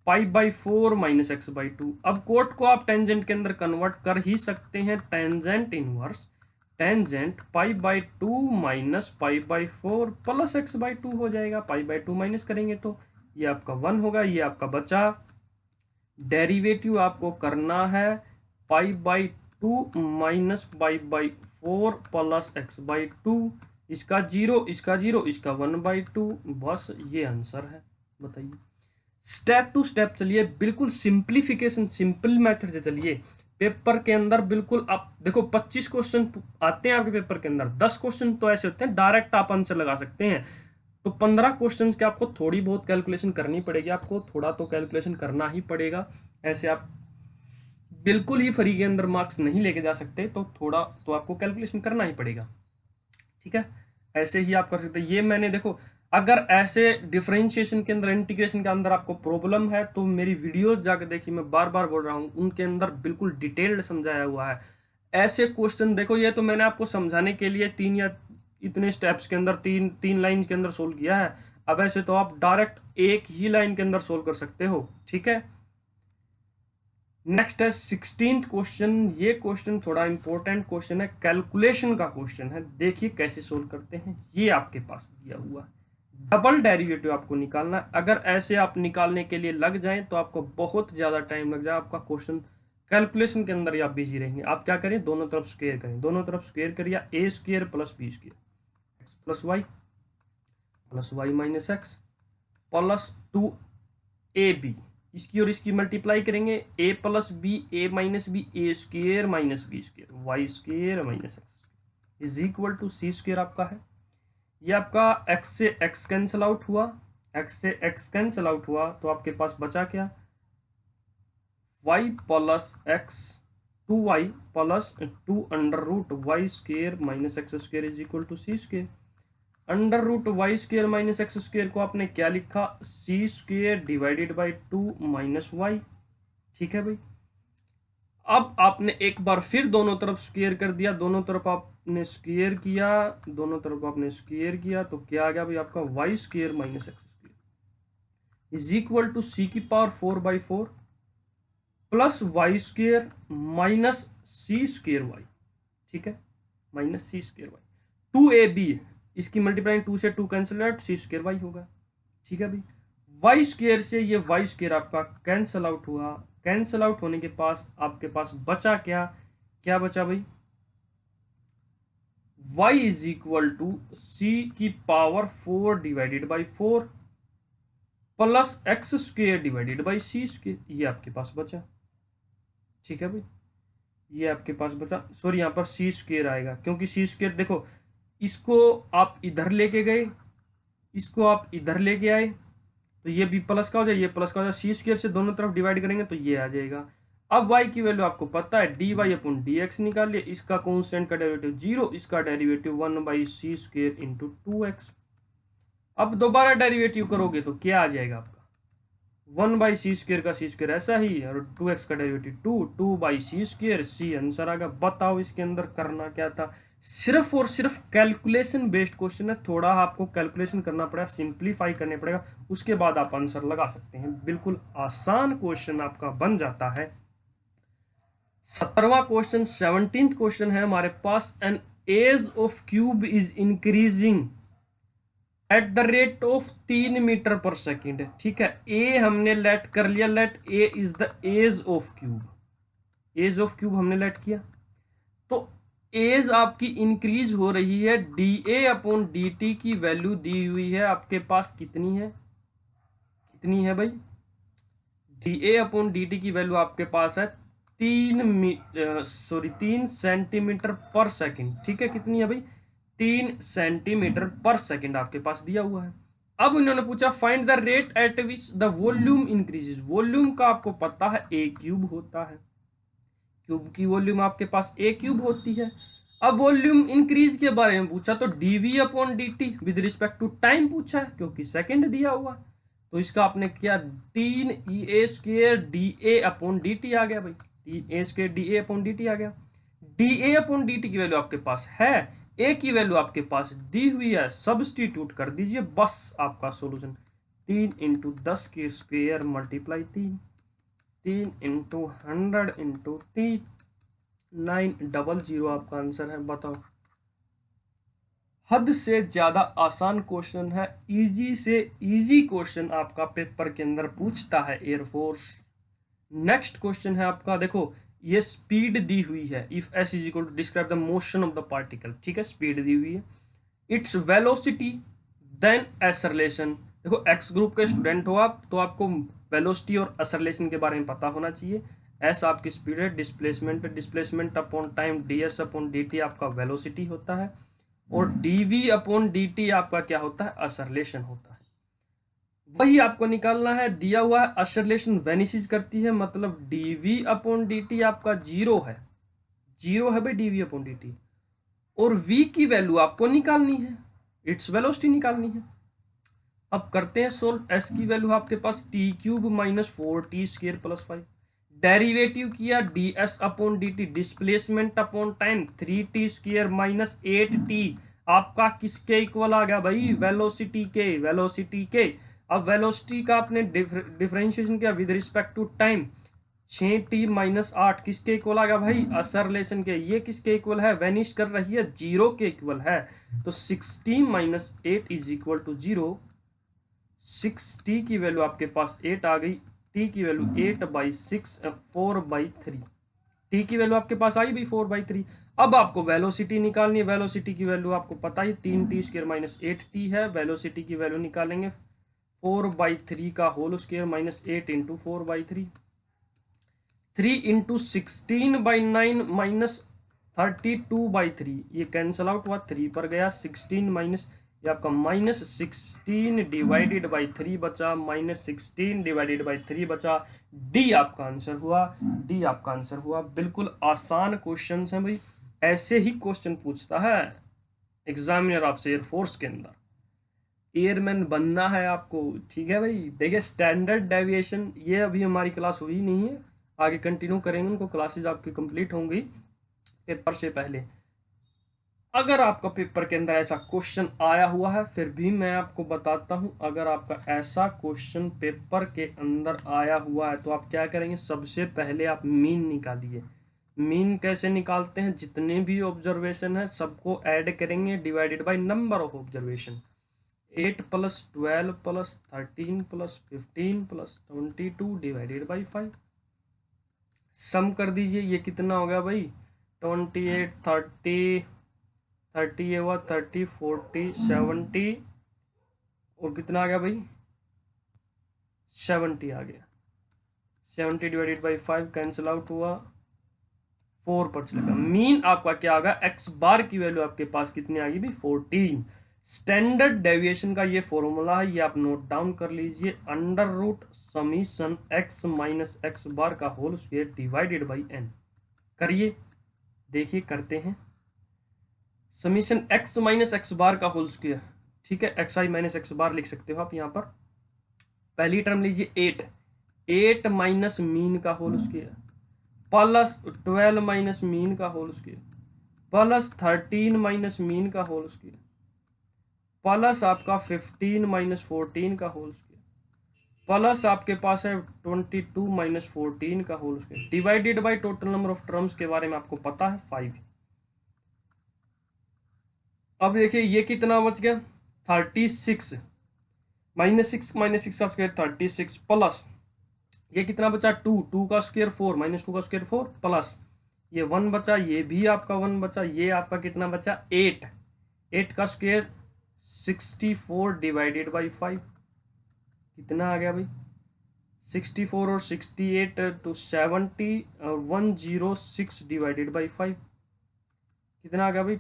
pi by 4 minus x by 2। अब कोट को आप टेंजेंट के अंदर कन्वर्ट कर ही सकते हैं, tangent inverse tangent pi by 2 minus pi by 4 plus x by 2 हो जाएगा, पाई बाई 2 माइनस करेंगे तो ये आपका 1 होगा, ये आपका बचा। डेरिवेटिव आपको करना है pi by 2 minus pi by 4 plus x by 2, इसका 0 इसका 0 इसका 1 बाई 2, बस ये आंसर है। बताइए, स्टेप टू स्टेप चलिए, बिल्कुल सिंप्लीफिकेशन, सिंपल मेथड से चलिए। पेपर के अंदर बिल्कुल आप देखो 25 क्वेश्चन आते हैं आपके पेपर के अंदर, 10 क्वेश्चन तो ऐसे होते हैं डायरेक्ट आप आंसर लगा सकते हैं, तो 15 क्वेश्चन के आपको थोड़ी बहुत कैलकुलेशन करनी पड़ेगी, आपको थोड़ा तो कैलकुलेशन करना ही पड़ेगा, ऐसे आप बिल्कुल ही फ्री के अंदर मार्क्स नहीं लेके जा सकते, तो थोड़ा तो आपको कैलकुलेशन करना ही पड़ेगा, ठीक है। ऐसे ही आप कर सकते हैं। ये मैंने देखो, अगर ऐसे डिफरेंशिएशन के अंदर, इंटीग्रेशन के अंदर आपको प्रॉब्लम है तो मेरी वीडियो जाकर देखिए, मैं बार बार बोल रहा हूँ, उनके अंदर बिल्कुल डिटेल्ड समझाया हुआ है। ऐसे क्वेश्चन देखो, ये तो मैंने आपको समझाने के लिए 3 या इतने स्टेप्स के अंदर 3 लाइन के अंदर सोल्व किया है, अब ऐसे तो आप डायरेक्ट एक ही लाइन के अंदर सोल्व कर सकते हो, ठीक है। नेक्स्ट है 16th क्वेश्चन। ये क्वेश्चन थोड़ा इंपॉर्टेंट क्वेश्चन है, कैलकुलेशन का क्वेश्चन है, देखिए कैसे सोल्व करते हैं। ये आपके पास दिया हुआ है, डबल डेरिवेटिव आपको निकालना है। अगर ऐसे आप निकालने के लिए लग जाएं तो आपको बहुत ज्यादा टाइम लग जाए, आपका क्वेश्चन कैलकुलेशन के अंदर ही आप बिजी रहेंगे। आप क्या करें, दोनों तरफ स्क्वायर करें, दोनों तरफ स्क्वायर करिए, a square plus b square x plus y minus x plus 2ab, इसकी और इसकी मल्टीप्लाई करेंगे, a plus b a minus b a square minus b square y square minus x is equal to c square आपका है। ये आपका x से x cancel out हुआ, x से x कैंसिल आउट हुआ, तो आपके पास बचा क्या, y plus x 2y plus 2 under root y square minus x square is equal to c square. Under root y square minus x square को आपने क्या लिखा, c square divided by 2 minus y, ठीक है भाई। अब आपने एक बार फिर दोनों तरफ स्क्वेयर कर दिया, दोनों तरफ आपने स्क्वेयर किया, दोनों तरफ आपने स्क्वेयर किया, तो क्या आ गया भाई आपका y square minus x square is equal to सी की power 4/4 plus y square minus c square y, ठीक है, minus c square Y. 2ab, इसकी मल्टीप्लाई 2 से 2 कैंसिल आउट, सी स्क्वेयर वाई होगा, ठीक है भाई। वाई स्क्वेयर से ये वाई स्क्वेयर आपका कैंसिल आउट हुआ, कैंसिल आउट होने के पास आपके पास बचा क्या, क्या बचा भाई, y इज इक्वल टू सी की power 4 divided by 4 plus X square divided by C square, ये आपके पास बचा, ठीक है भाई। ये आपके पास बचा, सॉरी यहाँ पर सी स्क्वेयर आएगा, क्योंकि सी स्क्वेयर देखो, इसको आप इधर लेके गए, इसको आप इधर लेके आए, तो ये भी प्लस का हो जाए, ये प्लस का हो जाए, सी स्क्वायर से दोनों तरफ डिवाइड करेंगे तो ये आ जाएगा। अब y की वैल्यू आपको पता है, dy अपॉन dx निकालिए, इसका कांस्टेंट का डेरिवेटिव 0, इसका derivative 1/c square into 2x। अब दोबारा डेरिवेटिव करोगे तो क्या आ जाएगा आपका, 1/c स्क्वायर का सी स्क्वायर ऐसा ही, और 2x का derivative 2/c square, C answer आ गया। बताओ इसके अंदर करना क्या था, सिर्फ और सिर्फ कैलकुलेशन बेस्ड क्वेश्चन है, थोड़ा आपको कैलकुलेशन करना पड़ेगा, सिंप्लीफाई करने पड़ेगा, उसके बाद आप आंसर लगा सकते हैं। बिल्कुल आसान क्वेश्चन आपका बन जाता है। 17वां क्वेश्चन, 17th क्वेश्चन है हमारे पास, an edge of cube is increasing at the rate of 3 metre per second. ठीक है, ए हमने लेट कर लिया, let a is the edge of cube, edge of cube हमने लेट किया, तो एज आपकी इंक्रीज हो रही है, d a upon D t की वैल्यू दी हुई है आपके पास, कितनी है, कितनी है भाई, d a upon D t की वैल्यू आपके पास है 3 सेंटीमीटर पर सेकेंड। ठीक है, कितनी है भाई, 3 सेंटीमीटर पर सेकेंड आपके पास दिया हुआ है। अब इन्होंने पूछा find the rate at which the volume increases, volume का आपको पता है ए क्यूब होता है, क्यूब की वॉल्यूम आपके पास ए क्यूब होती है। अब वॉल्यूम इंक्रीज के बारे में पूछा तो DV upon D T with respect to time पूछा है, क्योंकि सेकेंड दिया हुआ है, तो इसका आपने किया 3 ई a square d a upon D t आ गया भाई, 3 a square d a upon D t आ गया। D a upon D t की वैल्यू आपके पास है, ए की वैल्यू आपके पास दी हुई है, सब्स्टिट्यूट कर दीजिए, बस आपका सॉल्यूशन 3 इंटू 10 के स्क्वेयर मल्टीप्लाई 3 इंटू 100 इंटू 3 900 आपका आंसर है। बताओ, हद से ज्यादा आसान क्वेश्चन है, इजी से इजी क्वेश्चन आपका पेपर के अंदर पूछता है एयरफोर्स। नेक्स्ट क्वेश्चन है आपका, देखो ये स्पीड दी हुई है, if S is equal to describe the motion of the particle. ठीक है, स्पीड दी हुई है, इट्स वेलोसिटी देन एक्सेलरेशन। देखो एक्स ग्रुप के स्टूडेंट हो आप, तो आपको वेलोसिटी और एक्सेलरेशन के बारे में पता होना चाहिए। एस आपकी स्पीड है, displacement upon time, D S upon D T आपका वेलोसिटी होता है, और dv अपॉन dt आपका क्या होता है, एक्सेलरेशन होता है। वही आपको निकालना है, दिया हुआ है एक्सेलरेशन वेनिसेस करती है, मतलब dv अपॉन dt आपका जीरो है, जीरो है भाई dv अपॉन dt, और v की वैल्यू आपको निकालनी है, इट्स वेलोसिटी निकालनी है। अब करते हैं सोल्व, s की वैल्यू आपके पास t cube minus 4t square plus 5, derivative किया ds upon dt, displacement upon time 3t square minus 8t, आपका किसके इक्वल आ गया भाई, वेलोसिटी के, वेलोसिटी के। अब वेलोसिटी का आपने डिफरेंशिएशन किया with respect to time, 6t minus 8 किसके इक्वल आ गया भाई, एक्सेलरेशन के। ये किसके इक्वल है, वेनिश कर रही है, जीरो के इक्वल है, तो 16 minus 8 is equal to 0। 6t की वैल्यू आपके पास 8 आ गई, t की वैल्यू 8/6 4/3, t की वैल्यू आपके पास आई भी 4/3। अब आपको वेलोसिटी निकालनी है, वेलोसिटी की वैल्यू आपको पता ही 3t स्क्वायर माइनस 8t है, वेलोसिटी की वैल्यू निकालेंगे 4/3 का whole square minus 8 into 4/3, 3 into 16/9 minus 32/3, ये कैंसल आउट हुआ, 3 पर गया, 16 माइनस, ये आपका माइनस 16 डिवाइडेड बाई 3 बचा, माइनस 16 डिवाइडेड बाई 3 बचा, डी आपका आंसर हुआ, डी आपका आंसर हुआ। बिल्कुल आसान क्वेश्चन है भाई, ऐसे ही क्वेश्चन पूछता है एग्जामिनर आपसे एयरफोर्स के अंदर, एयरमैन बनना है आपको। ठीक है भाई, देखिए स्टैंडर्ड डेविएशन, ये अभी हमारी क्लास हुई नहीं है, आगे कंटिन्यू करेंगे, उनको क्लासेज आपकी कंप्लीट होंगी पेपर से पहले। अगर आपका पेपर के अंदर ऐसा क्वेश्चन आया हुआ है, फिर भी मैं आपको बताता हूं, अगर आपका ऐसा क्वेश्चन पेपर के अंदर आया हुआ है तो आप क्या करेंगे, सबसे पहले आप मीन निकालिए। मीन कैसे निकालते हैं, जितने भी ऑब्जर्वेशन है सबको ऐड करेंगे, divided by number of observation, 8 + 12 + 13 + 15 + 22 divided by 5, सम कर दीजिए, ये कितना हो गया भाई, 28 30 ये हुआ 30 40 70, और कितना आ गया भाई, 70 आ गया, 70 डिवाइडेड बाई 5 कैंसिल आउट हुआ, 4 पर चलेगा। मीन आपका क्या आ गया, एक्स बार की वैल्यू आपके पास कितनी आ गई भाई, 14। स्टैंडर्ड डेविएशन का ये फॉर्मूला है, ये आप नोट डाउन कर लीजिए, under root summation x minus x bar का whole square divided by n. करिए, देखिए करते हैं। Summation x minus x bar का होल स्क्वायर, ठीक है, x i minus x bar लिख सकते हो आप। यहाँ पर पहली टर्म लीजिए 8 माइनस मीन का whole square plus 12 minus mean का whole square plus 13 minus mean का होल स्क्वायर प्लस आपका 15 माइनस 14 का होल स्क्वायर प्लस आपके पास है 22 माइनस 14 का whole square divided by total number of terms के बारे में आपको पता है 5। अब देखिए ये कितना बच गया 36 माइनस 6 का स्क्वायर 36 प्लस ये कितना बचा 2 का स्क्वायर 4 माइनस 2 का स्क्वायर 4 प्लस ये 1 बचा, ये भी आपका 1 बचा, ये आपका कितना बचा 8 का स्क्वायर 64 डिवाइडेड बाई 5 कितना आ गया भाई 64 और 68 टू 70 और 106 डिवाइडेड बाई 5 कितना आ गया भाई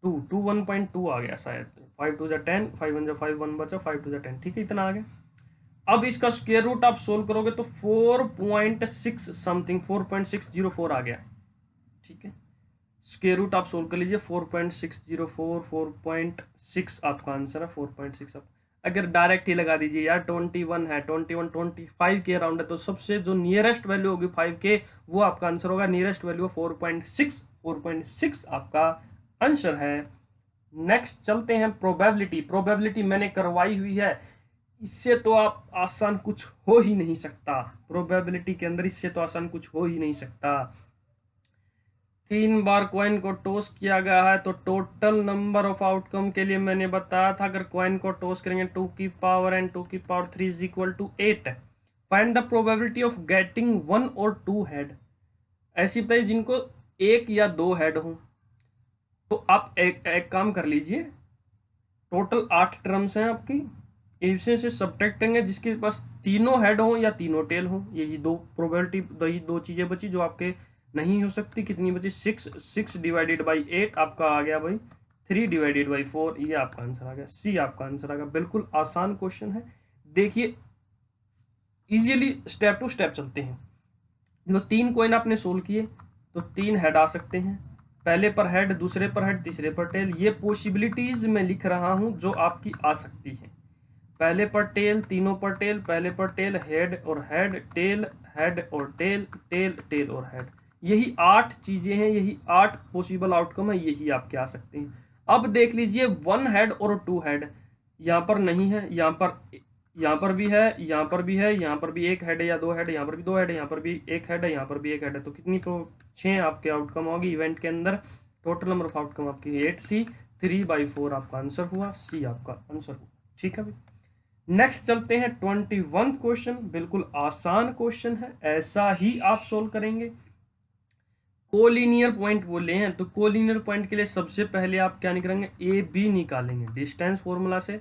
1.2 आ गया शायद। 5 2 10 5 1 5 1 बचा 5 2 10, ठीक है, इतना आ गया। अब इसका स्क्वायर रूट आप सोल्व करोगे तो 4.6 समथिंग 4.604 आ गया, ठीक है। स्क्वायर रूट आप सोल्व कर लीजिए 4.604 4.6 आपका आंसर है 4.6। अगर डायरेक्ट ही लगा दीजिए यार 21 है 21 25 के अराउंड है तो सबसे जो नियरेस्ट वैल्यू होगी 5 के वो आपका आंसर होगा। नियरेस्ट वैल्यू 4.6 आपका आंसर है। नेक्स्ट चलते हैं प्रोबेबिलिटी मैंने करवाई हुई है, इससे तो आप आसान कुछ हो ही नहीं सकता। प्रोबेबिलिटी के अंदर इससे तो आसान कुछ हो ही नहीं सकता। 3 बार कॉइन को टॉस किया गया है तो टोटल नंबर ऑफ आउटकम के लिए मैंने बताया था अगर कॉइन को टॉस करेंगे 2 की पावर एंड 2 की power 3 is equal to 8। Find the probability of getting 1 और 2 हेड। ऐसी बताइए जिनको 1 या 2 हेड हो। तो आप एक काम कर लीजिए, टोटल 8 टर्म्स हैं आपकी, इसमें से सब्ट्रैक्ट करेंगे जिसके पास तीनों हेड हो या तीनों टेल हो। यही दो प्रोबेबिलिटी, यही दो चीजें बची जो आपके नहीं हो सकती। कितनी बची 6 डिवाइडेड बाई 8 आपका आ गया भाई 3 डिवाइडेड बाई 4, ये आपका आंसर आ गया, सी आपका आंसर आ गया। बिल्कुल आसान क्वेश्चन है। देखिए इजीली स्टेप टू स्टेप चलते हैं। देखो 3 कॉइन आपने सोल्व किए तो 3 हेड आ सकते हैं, पहले पर हेड, दूसरे पर हेड, तीसरे पर टेल। ये पॉसिबिलिटीज मैं लिख रहा हूं जो आपकी आ सकती है। पहले पर टेल, तीनों पर टेल, पहले पर टेल, हेड और हेड, टेल, हेड और टेल, टेल, टेल और हेड। यही 8 चीजें हैं, यही 8 पॉसिबल आउटकम है, यही आपके आ सकते हैं। अब देख लीजिए 1 हेड और 2 हेड यहाँ पर नहीं है, यहाँ पर भी है, यहाँ पर भी है, यहाँ पर भी 1 हेड या 2 हेड, यहाँ पर भी 2 हेड, यहाँ पर भी 1 हेड है, यहाँ पर भी 1 हेड है। तो कितनी 6 आपके आउटकम होगी इवेंट के अंदर। टोटल नंबर ऑफ आउटकम आपकी 8 थी, 3/4 आपका आंसर हुआ, सी आपका आंसर हुआ, ठीक है भाई। नेक्स्ट चलते हैं 21 क्वेश्चन, बिल्कुल आसान क्वेश्चन है, ऐसा ही आप सोल्व करेंगे। कोलिनियर पॉइंट बोले हैं तो कोलिनियर पॉइंट के लिए सबसे पहले आप क्या निकालेंगे, ए बी निकालेंगे डिस्टेंस फॉर्मूला से।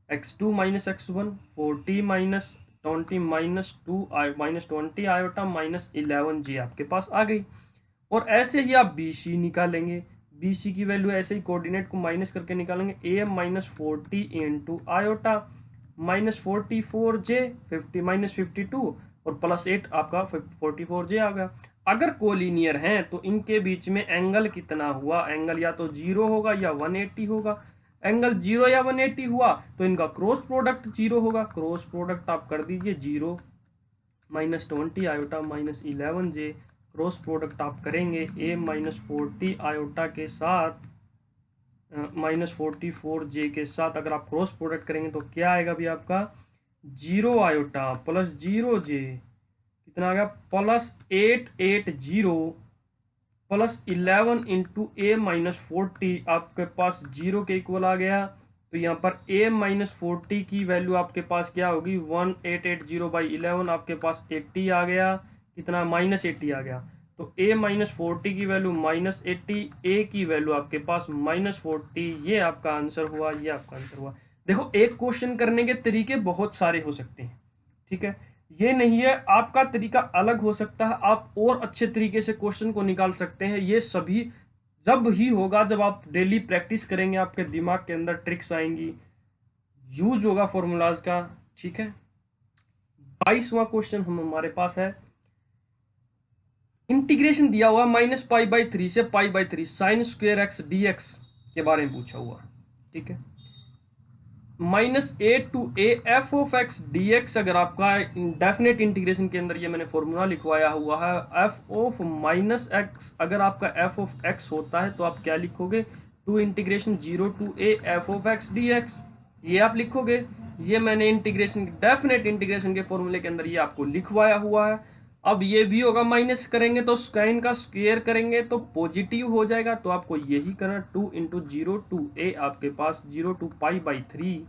x2 minus x1 40 minus 20 minus 2 minus 20 iota minus 11 जी आपके पास आ गई। और ऐसे ही आप बी सी निकालेंगे, बी सी की वैल्यू ऐसे ही कोऑर्डिनेट को माइनस करके निकालेंगे, ए माइनस 40 इंटू आयोटा माइनस 44 जे 50 माइनस 52 और प्लस 8 आपका 44 जे आ गया। अगर कोलिनियर हैं तो इनके बीच में एंगल कितना हुआ, एंगल या तो 0 होगा या 180 होगा। एंगल 0 या 180 हुआ तो इनका क्रॉस प्रोडक्ट 0 होगा। क्रॉस प्रोडक्ट आप कर दीजिए 0 माइनस 20 आयोटा माइनस 11 जे। क्रॉस प्रोडक्ट आप करेंगे ए माइनस 40 आयोटा के साथ माइनस 44 जे के साथ। अगर आप क्रॉस प्रोडक्ट करेंगे तो क्या आएगा भी आपका 0 आयोटा प्लस 0 जे, कितना आ गया प्लस 880 प्लस 11 इंटू ए माइनस 40 आपके पास 0 के इक्वल आ गया। तो यहाँ पर a माइनस 40 की वैल्यू आपके पास क्या होगी 1880 बाई 11 आपके पास 80 आ गया, कितना माइनस 80 आ गया। तो a माइनस 40 की वैल्यू माइनस 80, a की वैल्यू आपके पास माइनस 40, ये आपका आंसर हुआ, ये आपका आंसर हुआ। देखो एक क्वेश्चन करने के तरीके बहुत सारे हो सकते हैं, ठीक है। ये नहीं है, आपका तरीका अलग हो सकता है, आप और अच्छे तरीके से क्वेश्चन को निकाल सकते हैं। ये सभी जब ही होगा जब आप डेली प्रैक्टिस करेंगे, आपके दिमाग के अंदर ट्रिक्स आएंगी, यूज होगा फॉर्मूलाज का। ठीक है, 22वां क्वेश्चन हमारे पास है, इंटीग्रेशन दिया हुआ -π/3 से π/3 sine square x d x के बारे में पूछा हुआ। ठीक है, -a to a f of x d x, अगर आपका डेफिनेट इंटीग्रेशन के अंदर ये मैंने फॉर्मूला लिखवाया हुआ है, f ऑफ माइनस एक्स, अगर आपका f ऑफ x होता है तो आप क्या लिखोगे, two integration 0 to a f of x D x, ये आप लिखोगे। ये मैंने इंटीग्रेशन, डेफिनेट इंटीग्रेशन के फॉर्मूले के अंदर ये आपको लिखवाया हुआ है। अब ये भी होगा, माइनस करेंगे तो साइन का स्क्वायर करेंगे तो पॉजिटिव हो जाएगा, तो आपको यही करना, 2 × 0 to a, आपके पास 0 to π/3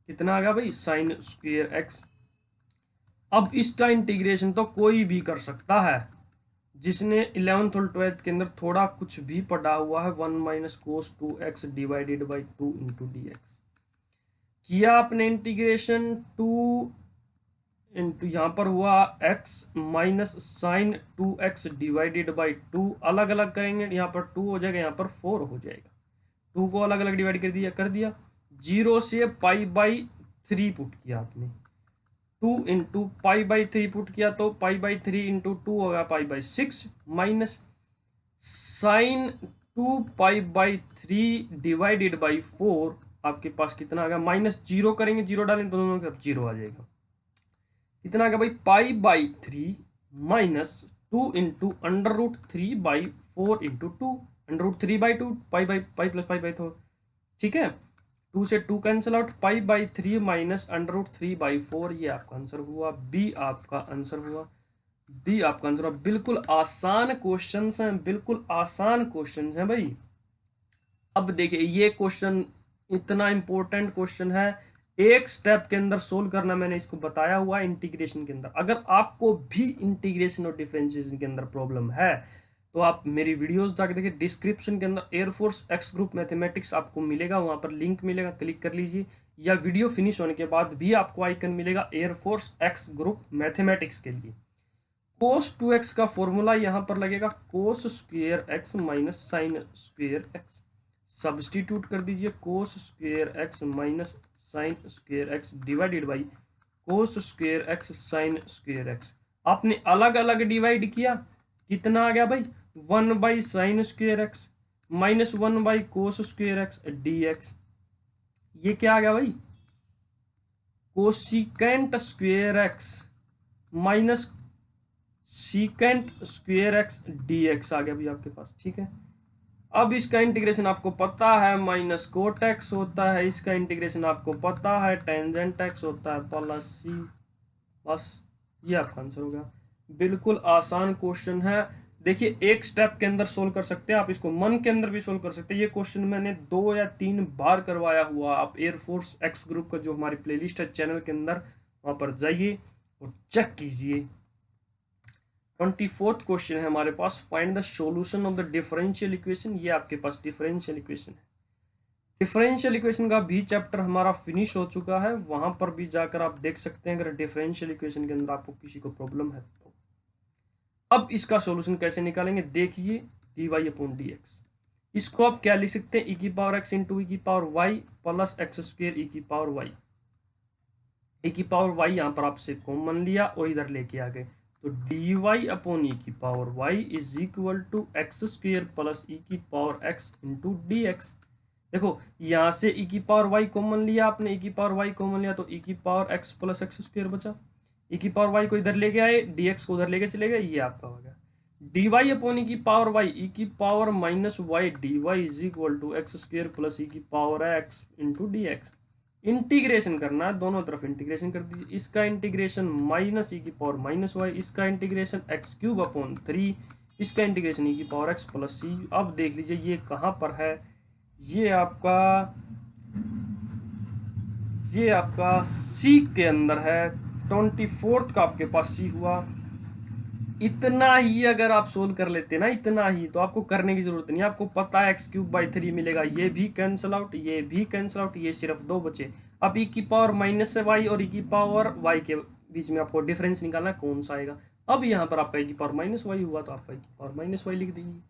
कितना आ गया भाई, साइन स्क्वायर एक्स। अब इसका इंटीग्रेशन तो कोई भी कर सकता है, जिसने 11th और 12th के अंदर थोड़ा कुछ भी पढ़ा हुआ है। 1 - cos 2x divided by 2 × dx किया आपने इंटीग्रेशन, 2 इंटू यहाँ पर हुआ x minus sine 2x divided by 2, अलग अलग करेंगे, यहाँ पर 2 हो जाएगा, यहाँ पर 4 हो जाएगा, 2 को अलग अलग डिवाइड कर दिया 0 से π/3 पुट किया आपने, 2 × π/3 पुट किया तो π/3 × 2 होगा π/6 माइनस साइन 2π/3 डिवाइडेड बाई 4, आपके पास कितना आ गया, -0 करेंगे, 0 डालेंगे तो दोनों तरफ 0 आ जाएगा, कितना आ गया भाई, π/3 माइनस 2 × √3/4 × 2, √3/2 π प्लस π/4। ठीक है, 2 से 2 कैंसिल आउट, π/3 माइनस √3/4, ये आपका आंसर हुआ, बी आपका आंसर हुआ, बी आपका आंसर हुआ। बिल्कुल आसान क्वेश्चंस हैं, बिल्कुल आसान क्वेश्चंस हैं भाई। अब देखिए, ये क्वेश्चन इतना इंपॉर्टेंट क्वेश्चन है, एक स्टेप के अंदर सोल्व करना मैंने इसको बताया हुआ है इंटीग्रेशन के अंदर। अगर आपको भी इंटीग्रेशन और डिफरेंशिएशन के अंदर प्रॉब्लम है तो आप मेरी वीडियोस जाकर देखिए, डिस्क्रिप्शन के अंदर एयरफोर्स एक्स ग्रुप मैथमेटिक्स आपको मिलेगा, वहां पर लिंक मिलेगा, क्लिक कर लीजिए, या वीडियो फिनिश होने के बाद भी आपको आइकन मिलेगा एयरफोर्स एक्स ग्रुप मैथमेटिक्स के लिए। cos 2x का फॉर्मूला यहां पर लगेगा, cos square x minus sign square x, substitute कर दीजिए, cos square x minus sign square x divided by cos square x sign square x. आपने अलग अलग डिवाइड किया, कितना आ गया भाई, 1/sin square x minus 1/cos square x d x. ये क्या आ गया भाई, cosecant square x minus secant square x d x आ गया भाई आपके पास। ठीक है, अब इसका इंटीग्रेशन आपको पता है, माइनस कोट एक्स होता है, इसका इंटीग्रेशन आपको पता है, टेंजेंट एक्स होता है प्लस सी, बस ये आपका आंसर होगा। बिल्कुल आसान क्वेश्चन है, देखिए एक स्टेप के अंदर सोल्व कर सकते हैं आप, इसको मन के अंदर भी सोल्व कर सकते हैं। ये क्वेश्चन मैंने 2 या 3 बार करवाया हुआ, आप एयरफोर्स एक्स ग्रुप का जो हमारी प्लेलिस्ट है चैनल के अंदर, वहां पर जाइए और चेक कीजिए। 24th क्वेश्चन है हमारे पास, find the solution of the differential equation. ये आपके पास डिफरेंशियल इक्वेशन है, डिफरेंशियल इक्वेशन का भी चैप्टर हमारा फिनिश हो चुका है, वहां पर भी जाकर आप देख सकते हैं अगर डिफरेंशियल इक्वेशन के अंदर आपको किसी को प्रॉब्लम है तो। अब इसका सॉल्यूशन कैसे निकालेंगे, देखिए, dy/dx, इसको आप क्या लिख सकते हैं, e⁻x × e⁻y plus x² e⁻y, e⁻y यहाँ पर आपसे कॉमन लिया और इधर लेके आ गए, तो dy/e⁻y is equal to x² plus e⁻x × dx। देखो, यहाँ से e⁻y कॉमन लिया आपने, e⁻y कॉमन लिया तो e⁻x प्लस x² बचा, e⁻y को इधर लेके आए, dx को उधर लेके चले गए, ये आपका हो गया dy/e⁻y e⁻−y dy is equal to x² plus e⁻x × dx। Integration करना है, दोनों तरफ इंटीग्रेशन कर दीजिए, इसका इंटीग्रेशन -e⁻−y, इसका इंटीग्रेशन x³ इसका इंटीग्रेशन e⁻x प्लस c। अब देख लीजिए ये कहाँ पर है, ये आपका c के अंदर है, 24th का आपके पास c हुआ। इतना ही अगर आप सोल्व कर लेते ना, इतना ही, तो आपको करने की जरूरत नहीं, आपको पता है x³ मिलेगा, ये भी कैंसिल आउट, ये भी कैंसिल आउट, ये सिर्फ 2 बचे। अब e⁻−y और e⁻y के बीच में आपको डिफरेंस निकालना है कौन सा आएगा। अब यहाँ पर आपका की पावर माइनस वाई हुआ तो आपका की पावर माइनस वाई लिख दीजिए।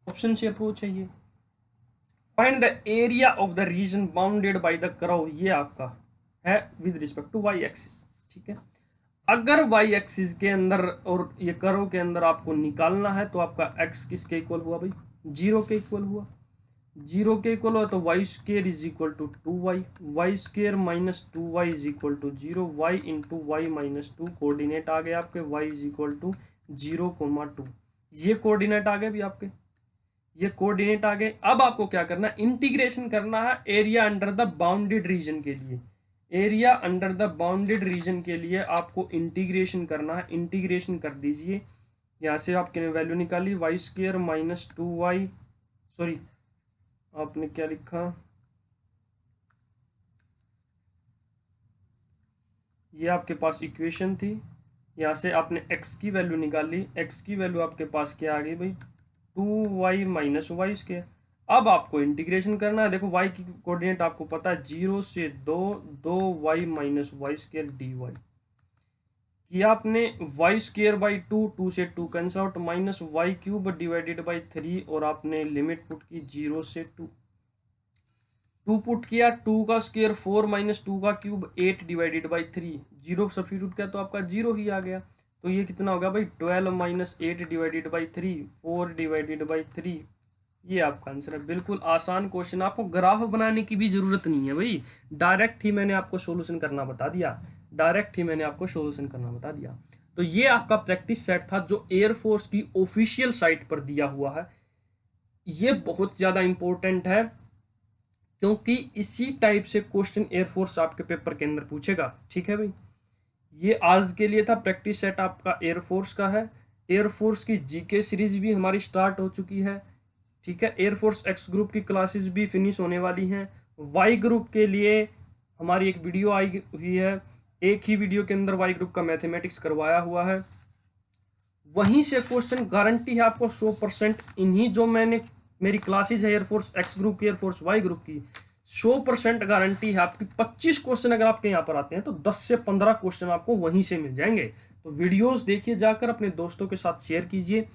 ऑप्शन से अप्रोच है ये। Find the area of the region bounded by the curve, ये आपका है with respect to Y axis. ठीक है, अगर वाई एक्सिस के अंदर और ये कर्व के अंदर आपको निकालना है तो आपका एक्स किसके इक्वल हुआ भाई, 0 के इक्वल हुआ। 0 के इक्वल हुआ तो y square is equal to 2y, y square minus 2y is equal to 0, y into y minus 2 coordinate आ गए आपके, y इज इक्वल टू 0,2। ये कोऑर्डिनेट आ गए भी आपके, ये कोऑर्डिनेट आ गए। अब आपको क्या करना है, इंटीग्रेशन करना है area under the bounded reason के लिए। Area under the bounded reason के लिए आपको इंटीग्रेशन करना है। इंटीग्रेशन कर दीजिए, यहाँ से आपने वैल्यू निकाली Y square minus 2y, sorry आपने क्या लिखा, ये आपके पास इक्वेशन थी, यहाँ से आपने x की वैल्यू निकाली, x की वैल्यू आपके पास क्या आ गई भाई 2y माइनस वाई स्केयर। अब आपको इंटीग्रेशन करना है। देखो y की कोऑर्डिनेट आपको पता है 0 से 2y minus Y square D Y किया आपने, वाई स्केयर बाई 2 से 2 cancel out, minus Y cube divided by 3 और आपने लिमिट पुट की 0 से 2 पुट किया, 2 का स्केयर 4 माइनस 2 का क्यूब 8 डिवाइडेड बाई 3, 0 सब्स्टिट्यूट किया तो आपका 0 ही आ गया। तो ये कितना होगा भाई 12 minus 8 divided by 3, 4 divided by 3, ये आपका आंसर है। बिल्कुल आसान क्वेश्चन, आपको ग्राफ बनाने की भी जरूरत नहीं है भाई, डायरेक्ट ही मैंने आपको सोल्यूशन करना बता दिया, डायरेक्ट ही मैंने आपको सोल्यूशन करना बता दिया। तो ये आपका प्रैक्टिस सेट था जो एयरफोर्स की ऑफिशियल साइट पर दिया हुआ है। ये बहुत ज्यादा इंपॉर्टेंट है क्योंकि इसी टाइप से क्वेश्चन एयरफोर्स आपके पेपर के अंदर पूछेगा। ठीक है भाई, ये आज के लिए था प्रैक्टिस सेट आपका एयरफोर्स का है। एयरफोर्स की जीके सीरीज भी हमारी स्टार्ट हो चुकी है। ठीक है, एयरफोर्स एक्स ग्रुप की क्लासेस भी फिनिश होने वाली हैं। वाई ग्रुप के लिए हमारी एक वीडियो आई हुई है, एक ही वीडियो के अंदर वाई ग्रुप का मैथमेटिक्स करवाया हुआ है। वहीं से क्वेश्चन गारंटी है आपको 100%, इन्हीं जो मैंने मेरी क्लासेज है एयरफोर्स एक्स ग्रुप की, एयरफोर्स वाई ग्रुप की, 100% गारंटी है आपकी। 25 क्वेश्चन अगर आपके यहाँ पर आते हैं तो 10 से 15 क्वेश्चन आपको वहीं से मिल जाएंगे। तो वीडियोस देखिए, जाकर अपने दोस्तों के साथ शेयर कीजिए,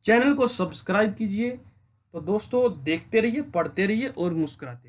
चैनल को सब्सक्राइब कीजिए। तो दोस्तों देखते रहिए, पढ़ते रहिए और मुस्कुराते रहिए।